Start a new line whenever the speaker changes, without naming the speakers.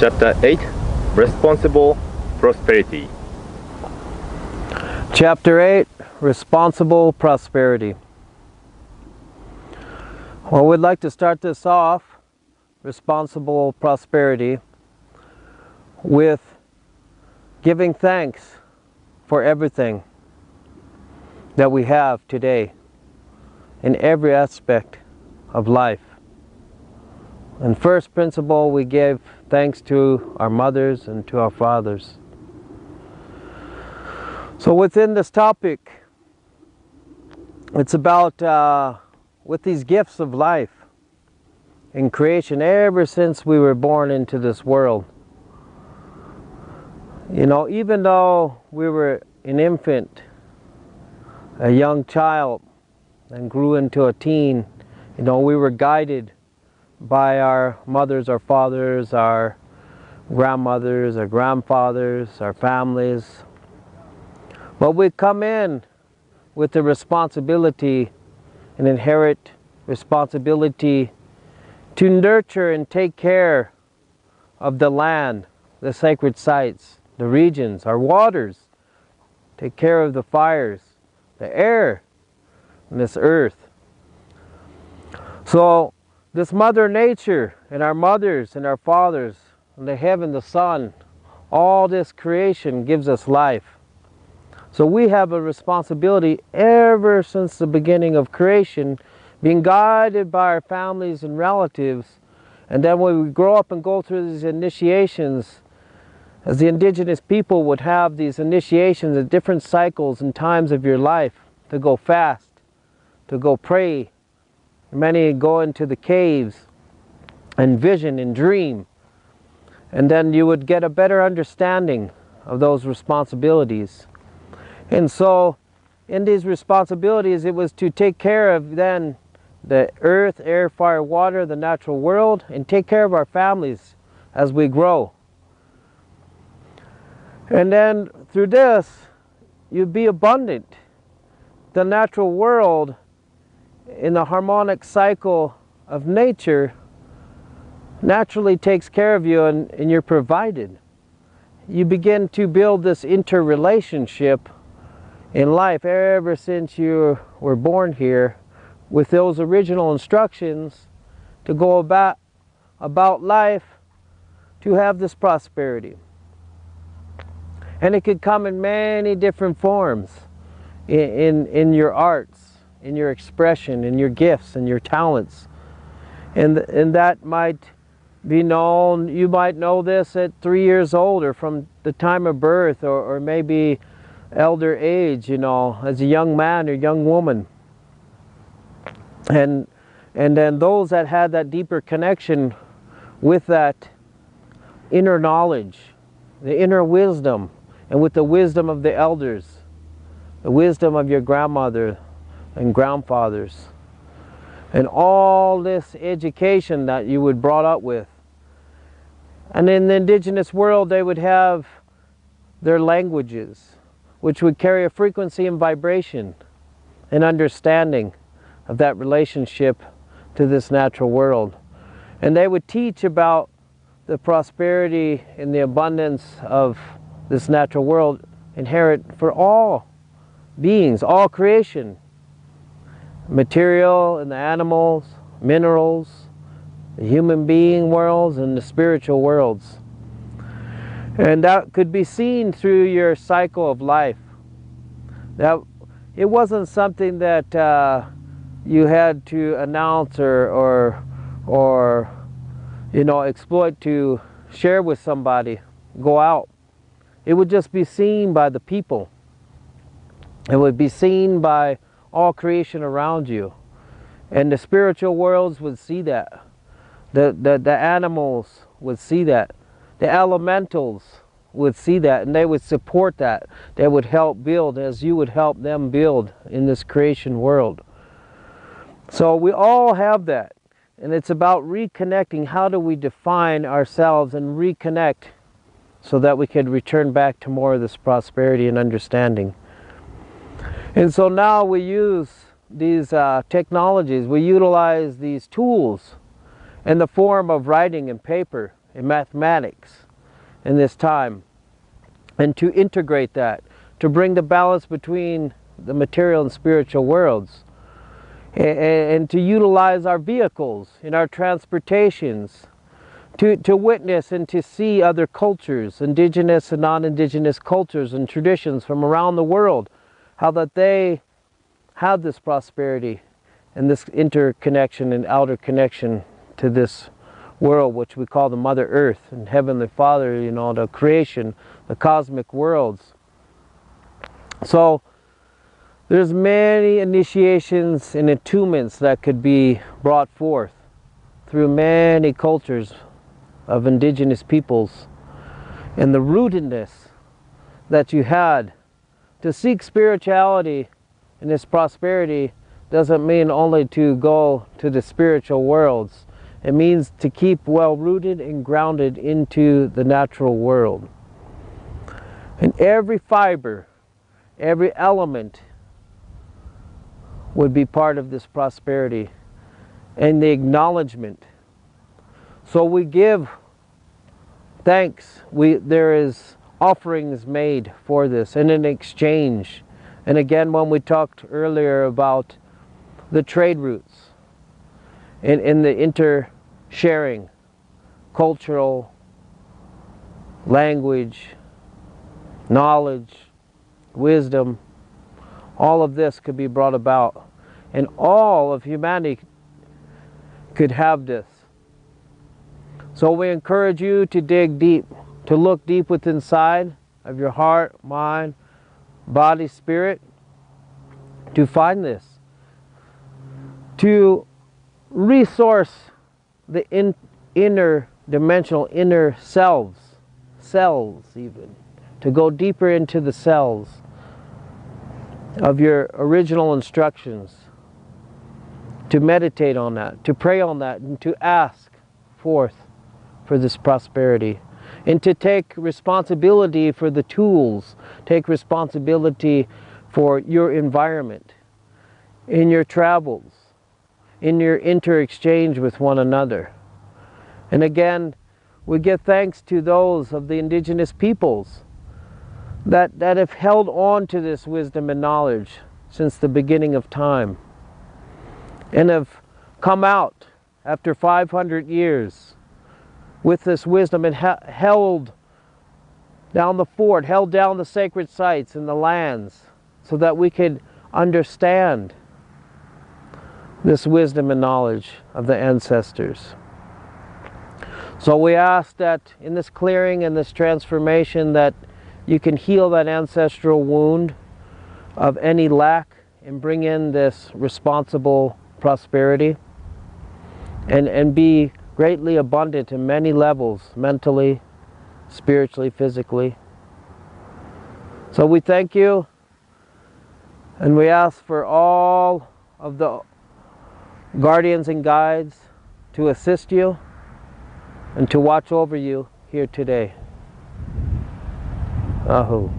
Chapter 8, Responsible Prosperity.
Chapter 8, Responsible Prosperity. Well, we'd like to start this off, Responsible Prosperity, with giving thanks for everything that we have today in every aspect of life. And first principle, we give thanks to our mothers and to our fathers. So within this topic, it's about with these gifts of life in creation ever since we were born into this world. You know, even though we were an infant, a young child, and grew into a teen, you know, we were guided by our mothers, our fathers, our grandmothers, our grandfathers, our families. But we come in with the responsibility, an inherent responsibility to nurture and take care of the land, the sacred sites, the regions, our waters, take care of the fires, the air, and this earth. So this Mother Nature and our mothers and our fathers and the heaven, the sun, all this creation gives us life. So we have a responsibility ever since the beginning of creation, being guided by our families and relatives. And then when we grow up and go through these initiations, as the indigenous people would have these initiations at different cycles and times of your life, to go fast, to go pray. Many go into the caves and vision and dream. And then you would get a better understanding of those responsibilities. And so in these responsibilities, it was to take care of then the earth, air, fire, water, the natural world, and take care of our families as we grow. And then through this, you'd be abundant. The natural world, in the harmonic cycle of nature, naturally takes care of you, and you're provided. You begin to build this interrelationship in life ever since you were born here, with those original instructions to go about life, to have this prosperity. And it could come in many different forms, in your arts, in your expression, in your gifts, and your talents. And that might be known, you might know this at 3 years old, or from the time of birth, or maybe elder age, you know, as a young man or young woman. And then those that had that deeper connection with that inner knowledge, the inner wisdom, and with the wisdom of the elders, the wisdom of your grandmother and grandfathers, and all this education that you would brought up with. And in the indigenous world, they would have their languages, which would carry a frequency and vibration and understanding of that relationship to this natural world. And they would teach about the prosperity and the abundance of this natural world inherent for all beings, all creation, material and the animals, minerals, the human being worlds, and the spiritual worlds. And that could be seen through your cycle of life. That it wasn't something that you had to announce or you know, exploit to share with somebody, go out. It would just be seen by the people. It would be seen by all creation around you. And the spiritual worlds would see that. The animals would see that. The elementals would see that, and they would support that. They would help build as you would help them build in this creation world. So we all have that. And it's about reconnecting. How do we define ourselves and reconnect so that we can return back to more of this prosperity and understanding? And so now we use these technologies, we utilize these tools in the form of writing and paper in mathematics in this time, and to integrate that, to bring the balance between the material and spiritual worlds, and to utilize our vehicles in our transportations, to witness and to see other cultures, indigenous and non-indigenous cultures and traditions from around the world, how that they have this prosperity and this interconnection and outer connection to this world, which we call the Mother Earth and Heavenly Father, you know, the creation, the cosmic worlds. So there's many initiations and attunements that could be brought forth through many cultures of indigenous peoples, and the rootedness that you had to seek spirituality and this prosperity doesn't mean only to go to the spiritual worlds. It means to keep well rooted and grounded into the natural world. And every fiber, every element would be part of this prosperity and the acknowledgement. So we give thanks. There is offerings made for this and an exchange. And again, when we talked earlier about the trade routes and the inter-sharing, cultural, language, knowledge, wisdom, all of this could be brought about, and all of humanity could have this. So we encourage you to dig deep, to look deep within inside of your heart, mind, body, spirit, to find this, to resource the interdimensional inner selves even, to go deeper into the cells of your original instructions, to meditate on that, to pray on that, and to ask forth for this prosperity, and to take responsibility for the tools, take responsibility for your environment, in your travels, in your inter-exchange with one another. And again, we give thanks to those of the indigenous peoples that have held on to this wisdom and knowledge since the beginning of time, and have come out after 500 years with this wisdom and held down the fort, held down the sacred sites and the lands, so that we could understand this wisdom and knowledge of the ancestors. So we ask that in this clearing and this transformation, that you can heal that ancestral wound of any lack and bring in this responsible prosperity, and be greatly abundant in many levels, mentally, spiritually, physically. So we thank you, and we ask for all of the guardians and guides to assist you and to watch over you here today. Ahu.